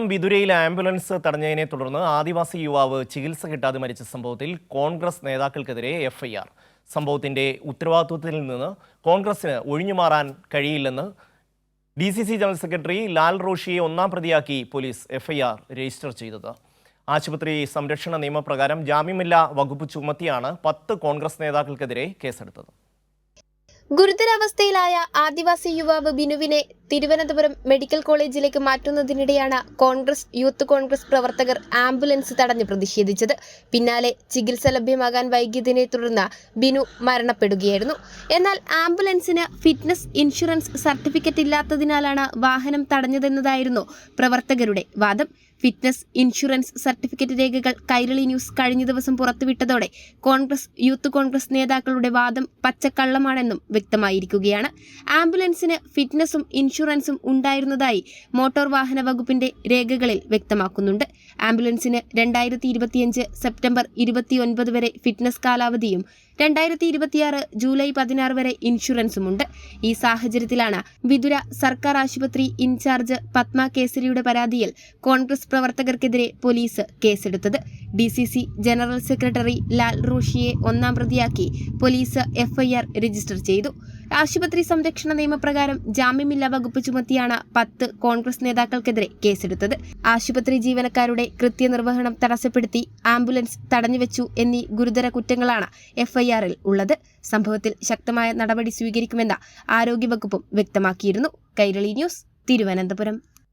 വിതുരയിലെ ambulance തടഞ്ഞതിനെ തുടർന്ന് ആദിവാസി യുവാവ് ചികിത്സ കിട്ടാതെ മരിച്ച സംഭവത്തിൽ കോൺഗ്രസ് നേതാക്കൾക്കെതിരെ എഫ്ഐആർ. സംഭവത്തിന്റെ ഉത്തരവാദിത്വത്തിൽ നിന്ന് കോൺഗ്രസിന് ഒഴിഞ്ഞുമാറാൻ കഴിയില്ലെന്ന് DCC ജനറൽ സെക്രട്ടറി ലാൽ റോഷിയെ ഒന്നാം പ്രതിയാക്കി പോലീസ് എഫ്ഐആർ രജിസ്റ്റർ ചെയ്തത്. ആശുപത്രി സംരക്ഷണ നിയമപ്രകാരം ജാമ്യമില്ലാ വകുപ്പ് ചുമത്തിയാണ് 10 കോൺഗ്രസ് നേതാക്കൾക്കെതിരെ കേസെടുത്തത്. ഗുരുതരാവസ്ഥയിലായ ആദിവാസി യുവാവ് ബിനുവിനെ തിരുവനന്തപുരം മെഡിക്കൽ കോളേജിലേക്ക് മാറ്റുന്നതിനിടെയാണ് യൂത്ത് കോൺഗ്രസ് പ്രവർത്തകർ ആംബുലൻസ് തടഞ്ഞ് പ്രതിഷേധിച്ചത്. പിന്നാലെ ചികിത്സ ലഭ്യമാകാൻ വൈകിയതിനെ തുടർന്ന് ബിനു മരണപ്പെടുകയായിരുന്നു. എന്നാൽ ആംബുലൻസിന് ഫിറ്റ്നസ് ഇൻഷുറൻസ് സർട്ടിഫിക്കറ്റ് ഇല്ലാത്തതിനാലാണ് വാഹനം തടഞ്ഞതെന്നതായിരുന്നു പ്രവർത്തകരുടെ വാദം. ഫിറ്റ്നസ് ഇൻഷുറൻസ് സർട്ടിഫിക്കറ്റ് രേഖകൾ കൈരളി ന്യൂസ് കഴിഞ്ഞ ദിവസം പുറത്തുവിട്ടതോടെ യൂത്ത് കോൺഗ്രസ് നേതാക്കളുടെ വാദം പച്ചക്കള്ളമാണെന്നും വ്യക്തമായിരിക്കുകയാണ്. ആംബുലൻസിന് ഫിറ്റ്നസും ഇൻഷുറൻസും ഉണ്ടായിരുന്നതായി മോട്ടോർ വാഹന വകുപ്പിന്റെ രേഖകളിൽ വ്യക്തമാക്കുന്നുണ്ട്. ആംബുലൻസിന് 2025 സെപ്റ്റംബർ 29 വരെ ഫിറ്റ്നസ് കാലാവധിയും 2026 ജൂലൈ 16 വരെ ഇൻഷുറൻസുമുണ്ട്. ഈ സാഹചര്യത്തിലാണ് വിതുര സർക്കാർ ആശുപത്രി ഇൻചാർജ് പത്മ കേസരിയുടെ പരാതിയിൽ കോൺഗ്രസ് പ്രവർത്തകർക്കെതിരെ പോലീസ് കേസെടുത്തത്. DCC ജനറൽ സെക്രട്ടറി ലാൽ റോഷിയെ ഒന്നാം പ്രതിയാക്കി പോലീസ് എഫ്ഐആർ രജിസ്റ്റർ ചെയ്തു. ആശുപത്രി സംരക്ഷണ നിയമപ്രകാരം ജാമ്യമില്ലാ വകുപ്പ് ചുമത്തിയാണ് 10 കോൺഗ്രസ് നേതാക്കൾക്കെതിരെ കേസെടുത്തത്. ആശുപത്രി ജീവനക്കാരുടെ കൃത്യനിർവഹണം തടസ്സപ്പെടുത്തി ആംബുലൻസ് തടഞ്ഞുവെച്ചു എന്നീ ഗുരുതര കുറ്റങ്ങളാണ് എഫ്ഐആറിൽ ഉള്ളത്. സംഭവത്തിൽ ശക്തമായ നടപടി സ്വീകരിക്കുമെന്ന് ആരോഗ്യവകുപ്പും വ്യക്തമാക്കിയിരുന്നു. കൈരളി ന്യൂസ്, തിരുവനന്തപുരം.